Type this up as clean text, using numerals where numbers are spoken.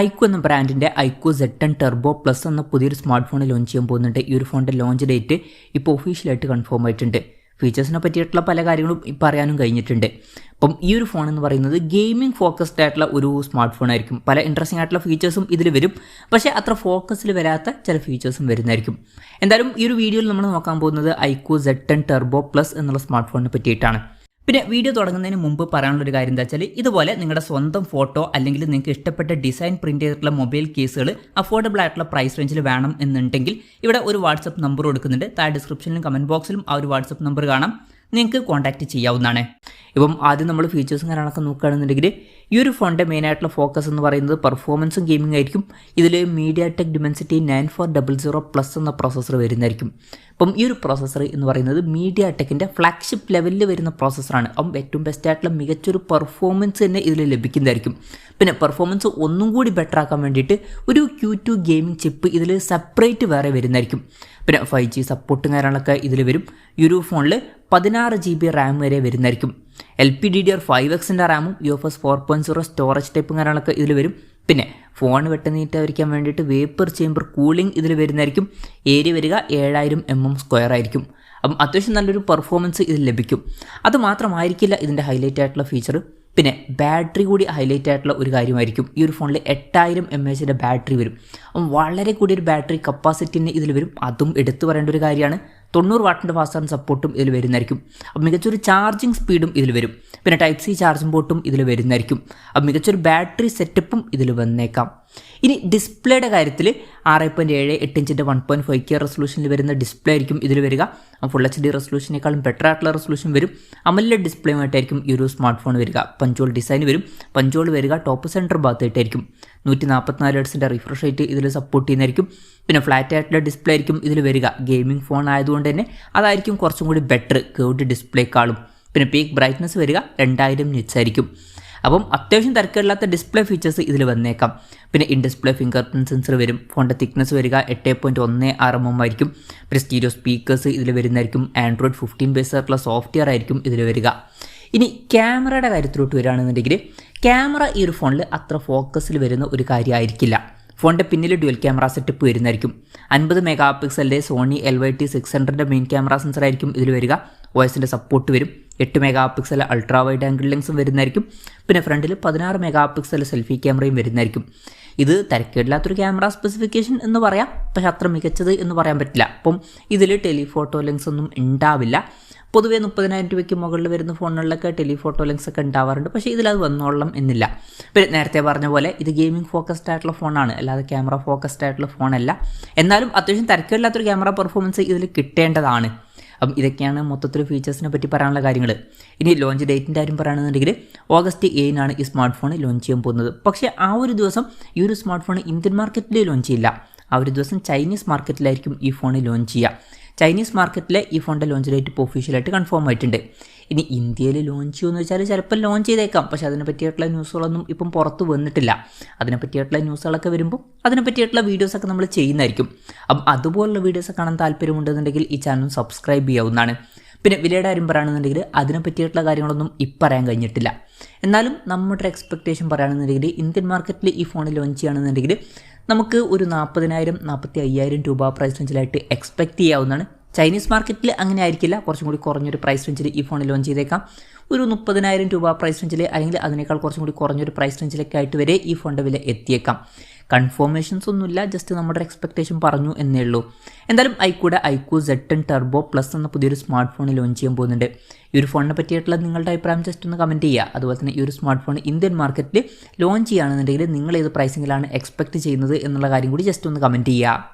IQ എന്ന ബ്രാൻഡിൻ്റെ IQ Z10 turbo plus എന്ന പുതിയൊരു സ്മാർട്ട് ഫോൺ ലോഞ്ച് ചെയ്യാൻ പോകുന്നുണ്ട്. ഈ ഒരു ഫോണിൻ്റെ ലോഞ്ച് ഡേറ്റ് ഇപ്പോൾ ഒഫീഷ്യലായിട്ട് കൺഫേം ആയിട്ടുണ്ട്. ഫീച്ചേഴ്സിനെ പറ്റിയിട്ടുള്ള പല കാര്യങ്ങളും പറയാനും കഴിഞ്ഞിട്ടുണ്ട്. അപ്പം ഈ ഒരു ഫോൺ എന്ന് പറയുന്നത് ഗെയിമിംഗ് ഫോക്കസ്ഡ് ആയിട്ടുള്ള ഒരു സ്മാർട്ട് ഫോൺ ആയിരിക്കും. പല ഇൻട്രസ്റ്റിംഗ് ആയിട്ടുള്ള ഫീച്ചേഴ്സും ഇതിൽ വരും, പക്ഷേ അത്ര ഫോക്കസിൽ വരാത്ത ചില ഫീച്ചേഴ്സും വരുന്നതായിരിക്കും. എന്തായാലും ഈ ഒരു വീഡിയോയിൽ നമ്മൾ നോക്കാൻ പോകുന്നത് ഐക്യു Z10 ടർബോ പ്ലസ് എന്നുള്ള സ്മാർട്ട് ഫോണിനെ പറ്റിയിട്ടാണ്. പിന്നെ വീഡിയോ തുടങ്ങുന്നതിന് മുമ്പ് പറയാനുള്ളൊരു കാര്യം എന്താ വെച്ചാൽ, ഇതുപോലെ നിങ്ങളുടെ സ്വന്തം ഫോട്ടോ അല്ലെങ്കിൽ നിങ്ങൾക്ക് ഇഷ്ടപ്പെട്ട ഡിസൈൻ പ്രിന്റ് ചെയ്തിട്ടുള്ള മൊബൈൽ കേസുകൾ അഫോർഡബിൾ ആയിട്ടുള്ള പ്രൈസ് റേഞ്ചിൽ വേണം എന്നുണ്ടെങ്കിൽ ഇവിടെ ഒരു വാട്സപ്പ് നമ്പർ കൊടുക്കുന്നുണ്ട്. താഴെ ഡിസ്ക്രിപ്ഷനിലും കമന്റ് ബോക്സിലും ആ ഒരു വാട്സപ്പ് നമ്പർ കാണാം, നിങ്ങൾക്ക് കോൺടാക്ട് ചെയ്യാവുന്നതാണ്. ഇപ്പം ആദ്യം നമ്മൾ ഫീച്ചേഴ്സും കാര്യങ്ങളൊക്കെ നോക്കുകയാണെന്നുണ്ടെങ്കിൽ ഈ ഒരു ഫോണിൻ്റെ മെയിനായിട്ടുള്ള ഫോക്കസ് എന്ന് പറയുന്നത് പെർഫോമൻസും ഗെയിമിംഗ് ആയിരിക്കും. ഇതിൽ MediaTek Dimensity 9400+ എന്ന പ്രോസസ്സർ വരുന്നതായിരിക്കും. അപ്പം ഈ ഒരു പ്രോസസ്സർ എന്ന് പറയുന്നത് MediaTekൻ്റെ ഫ്ലാഗ്ഷിപ്പ് ലെവലിൽ വരുന്ന പ്രോസസ്സറാണ്. അപ്പം ഏറ്റവും ബെസ്റ്റ് ആയിട്ടുള്ള മികച്ചൊരു പെർഫോമൻസ് തന്നെ ഇതിൽ ലഭിക്കുന്നതായിരിക്കും. പിന്നെ പെർഫോമൻസ് ഒന്നും കൂടി ബെറ്റർ ആക്കാൻ വേണ്ടിയിട്ട് ഒരു Q2 ഗെയിമിംഗ് ചിപ്പ് ഇതിൽ സെപ്പറേറ്റ് വേറെ വരുന്നതായിരിക്കും. പിന്നെ 5G സപ്പോർട്ടും കാര്യങ്ങളൊക്കെ ഇതിൽ വരും. ഈ ഒരു ഫോണിൽ 16 GB റാം വരെ വരുന്നതായിരിക്കും. LPDDR5Xൻ്റെ റാമും UFS 4.0 സ്റ്റോറേജ് ടൈപ്പും കാര്യങ്ങളൊക്കെ ഇതിൽ വരും. പിന്നെ ഫോൺ വെട്ടനീറ്റായിരിക്കാൻ വേണ്ടിയിട്ട് വേപ്പർ ചേമ്പർ കൂളിംഗ് ഇതിൽ വരുന്നതായിരിക്കും. ഏരിയ വരിക 7000 mm² ആയിരിക്കും. അപ്പം അത്യാവശ്യം നല്ലൊരു പെർഫോമൻസ് ഇതിൽ ലഭിക്കും. അത് മാത്രമായിരിക്കില്ല ഇതിൻ്റെ ഹൈലൈറ്റ് ആയിട്ടുള്ള ഫീച്ചർ. പിന്നെ ബാറ്ററി കൂടി ഹൈലൈറ്റ് ആയിട്ടുള്ള ഒരു കാര്യമായിരിക്കും. ഈ ഒരു ഫോണിൽ 8000 mAh ബാറ്ററി വരും. അപ്പം വളരെ കൂടിയൊരു ബാറ്ററി കപ്പാസിറ്റി ഇതിൽ വരും. അതും എടുത്തു പറയേണ്ട ഒരു കാര്യമാണ്. 90 വാട്ടിൻ്റെ ഫാസ്റ്റ് ചാർജ് സപ്പോർട്ടും ഇതിൽ വരുന്നതായിരിക്കും. അപ്പം മികച്ചൊരു ചാർജിങ് സ്പീഡും ഇതിൽ വരും. പിന്നെ Type-C ചാർജിംഗ് പോർട്ടും ഇതിൽ വരുന്നതായിരിക്കും. അപ്പം മികച്ചൊരു ബാറ്ററി സെറ്റപ്പും ഇതിൽ വന്നേക്കാം. ഇനി ഡിസ്പ്ലേയുടെ കാര്യത്തിൽ 6.7 ഇഞ്ചിൻ്റെ 1.5K റെസൊല്യൂഷനിൽ വരുന്ന ഡിസ്പ്ലേ ആയിരിക്കും ഇതിൽ വരിക. ഫുൾ HD റെസൊല്യൂഷനേക്കാളും ബെറ്റർ ആയിട്ടുള്ള റെസൊല്യൂഷൻ വരും. AMOLED ഡിസ്പ്ലേയുമായിട്ടായിരിക്കും ഈ ഒരു സ്മാർട്ട് ഫോൺ വരിക. പഞ്ചോൾ ഡിസൈൻ വരും. പഞ്ചോൾ വരിക ടോപ്പ് സെൻറ്റർ ഭാഗത്തായിട്ടായിരിക്കും. 144 ഹെർട്സിൻ്റെ റിഫ്രഷ് റേറ്റ് ഇതിൽ സപ്പോർട്ട് ചെയ്യുന്നതായിരിക്കും. പിന്നെ ഫ്ലാറ്റ് ആയിട്ടുള്ള ഡിസ്പ്ലേ ആയിരിക്കും ഇതിൽ വരിക. ഗെയിമിംഗ് ഫോൺ ആയതുകൊണ്ട് തന്നെ അതായിരിക്കും കുറച്ചും കൂടി ബെറ്റർ കേർവ്ഡ് ഡിസ്പ്ലേക്കാളും. പിന്നെ പീക്ക് ബ്രൈറ്റ്നസ് വരിക 2000 nits ആയിരിക്കും. അപ്പം അത്യാവശ്യം തിരക്കില്ലാത്ത ഡിസ്പ്ലേ ഫീച്ചേഴ്സ് ഇതിൽ വന്നേക്കാം. പിന്നെ in display finger print sensor വരും. ഫോണിൻ്റെ തിക്നെസ് വരിക 8.16 mm ആയിരിക്കും. പിന്നെ സ്റ്റീരിയോ സ്പീക്കേഴ്സ് ഇതിൽ വരുന്നതായിരിക്കും. Android 15 ബേസ് ആയിട്ടുള്ള സോഫ്റ്റ്വെയർ ആയിരിക്കും ഇതിൽ വരിക. ഇനി ക്യാമറയുടെ കാര്യത്തിലോട്ട് വരികയാണെന്നുണ്ടെങ്കിൽ ക്യാമറ ഈ ഒരു ഫോണിൽ അത്ര ഫോക്കസിൽ വരുന്ന ഒരു കാര്യമായിരിക്കില്ല. ഫോണിൻ്റെ പിന്നിൽ ഡ്യുവൽ ക്യാമറ സെറ്റപ്പ് വരുന്നതായിരിക്കും. 50 MP Sony LYT600 main camera sensor ആയിരിക്കും ഇതിൽ വരിക. OSൻ്റെ സപ്പോർട്ട് വരും. 8 MP അൾട്രാ വൈഡ് ആംഗിൾ ലെൻസും വരുന്നതായിരിക്കും. പിന്നെ ഫ്രണ്ടിൽ 16 MP സെൽഫി ക്യാമറയും വരുന്നതായിരിക്കും. ഇത് തിരക്കേടില്ലാത്തൊരു ക്യാമറ സ്പെസിഫിക്കേഷൻ എന്ന് പറയാം, പക്ഷെ അത്ര മികച്ചത് എന്ന് പറയാൻ പറ്റില്ല. അപ്പം ഇതിൽ ടെലിഫോട്ടോ ലെൻസ് ഒന്നും ഉണ്ടാവില്ല. പൊതുവേ 30,000 രൂപയ്ക്ക് മുകളിൽ വരുന്ന ഫോണുകളിലൊക്കെ ടെലിഫോട്ടോ ലെൻസ് ഒക്കെ ഉണ്ടാവാറുണ്ട്, പക്ഷേ ഇതിലത് വന്നോളണം എന്നില്ല. പിന്നെ നേരത്തെ പറഞ്ഞ പോലെ ഇത് ഗെയിമിംഗ് ഫോക്കസ്ഡ് ആയിട്ടുള്ള ഫോണാണ്, അല്ലാതെ ക്യാമറ ഫോക്കസ്ഡ് ആയിട്ടുള്ള ഫോണല്ല. എന്നാലും അത്യാവശ്യം തിരക്കേടില്ലാത്തൊരു ക്യാമറ പെർഫോമൻസ് ഇതിൽ കിട്ടേണ്ടതാണ്. അപ്പം ഇതൊക്കെയാണ് മൊത്തത്തിൽ ഫീച്ചേഴ്സിനെ പറ്റി പറയാനുള്ള കാര്യങ്ങൾ. ഇനി ലോഞ്ച് ഡേറ്റിൻ്റെ കാര്യം പറയുകയാണെന്നുണ്ടെങ്കിൽ August 7 ഈ സ്മാർട്ട് ഫോൺ ലോഞ്ച് ചെയ്യാൻ പോകുന്നത്. പക്ഷേ ആ ഒരു ദിവസം ഈ ഒരു സ്മാർട്ട് ഫോൺ ഇന്ത്യൻ മാർക്കറ്റിൽ ലോഞ്ച് ചെയ്യില്ല. ആ ഒരു ദിവസം ചൈനീസ് മാർക്കറ്റിലായിരിക്കും ഈ ഫോൺ ലോഞ്ച് ചെയ്യുക. ചൈനീസ് മാർക്കറ്റിലെ ഈ ഫോണിൻ്റെ ലോഞ്ച് ഡേറ്റ് ഇപ്പോൾ ഒഫീഷ്യലായിട്ട് കൺഫേം ആയിട്ടുണ്ട്. ഇനി ഇന്ത്യയിൽ ലോഞ്ച് ചെയ്യുമെന്ന് വെച്ചാൽ ചിലപ്പോൾ ലോഞ്ച് ചെയ്തേക്കാം, പക്ഷേ അതിനെ പറ്റിയിട്ടുള്ള ന്യൂസുകളൊന്നും ഇപ്പം പുറത്ത് വന്നിട്ടില്ല. അതിനെ പറ്റിയിട്ടുള്ള ന്യൂസുകളൊക്കെ വരുമ്പോൾ അതിനെ പറ്റിയിട്ടുള്ള വീഡിയോസൊക്കെ നമ്മൾ ചെയ്യുന്നതായിരിക്കും. അപ്പം അതുപോലുള്ള വീഡിയോസ് കാണാൻ താല്പര്യമുണ്ടെന്നുണ്ടെങ്കിൽ ഈ ചാനൽ സബ്സ്ക്രൈബ് ചെയ്യാവുന്നതാണ്. പിന്നെ വിലയുടെ കാര്യം പറയുകയാണെന്നുണ്ടെങ്കിൽ അതിനെ പറ്റിയിട്ടുള്ള കാര്യങ്ങളൊന്നും ഇപ്പം പറയാൻ കഴിഞ്ഞിട്ടില്ല. എന്നാലും നമ്മുടെ എക്സ്പെക്റ്റേഷൻ പറയുകയാണെന്നുണ്ടെങ്കിൽ ഇന്ത്യൻ മാർക്കറ്റിൽ ഈ ഫോൺ ലോഞ്ച് ചെയ്യുകയാണെന്നുണ്ടെങ്കിൽ നമുക്ക് ഒരു 40,000-45,000 രൂപ പ്രൈസ് റേഞ്ചിലായിട്ട് എക്സ്പെക്റ്റ് ചെയ്യാവുന്നതാണ്. ചൈനീസ് മാർക്കറ്റിൽ അങ്ങനെ ആയിരിക്കില്ല, കുറച്ചും കൂടി കുറഞ്ഞൊരു പ്രൈസ് റേഞ്ചിൽ ഈ ഫോൺ ലോഞ്ച് ചെയ്തേക്കാം. ഒരു 30,000 രൂപ പ്രൈസ് റേഞ്ചിൽ അല്ലെങ്കിൽ അതിനേക്കാൾ കുറച്ചും കൂടി കുറഞ്ഞൊരു പ്രൈസ് റേഞ്ചിലൊക്കെ ആയിട്ട് വരെ ഈ ഫോണിൻ്റെ വില എത്തിയേക്കാം. കൺഫർമേഷൻസ് ഒന്നുമില്ല, ജസ്റ്റ് നമ്മുടെ എക്സ്പെക്റ്റേഷൻ പറഞ്ഞു എന്നേ ഉള്ളൂ. എന്തായാലും ഐക്യു Z10 ടർബോ പ്ലസ് എന്ന പുതിയൊരു സ്മാർട്ട് ഫോൺ ലോഞ്ച് ചെയ്യാൻ പോകുന്നുണ്ട്. ഈ ഒരു ഫോണിനെ പറ്റിയിട്ടുള്ള നിങ്ങളുടെ അഭിപ്രായം ജസ്റ്റ് ഒന്ന് കമൻറ്റ് ചെയ്യുക. അതുപോലെ തന്നെ ഈ ഒരു സ്മാർട്ട് ഫോൺ ഇന്ത്യൻ മാർക്കറ്റിൽ ലോഞ്ച് ചെയ്യുകയാണെന്നുണ്ടെങ്കിൽ നിങ്ങൾ ഏത് പ്രൈസിങ്ങിലാണ് എക്സ്പെക്റ്റ് ചെയ്യുന്നത് എന്നുള്ള കാര്യം കൂടി ജസ്റ്റ് ഒന്ന് കമൻറ്റ് ചെയ്യുക.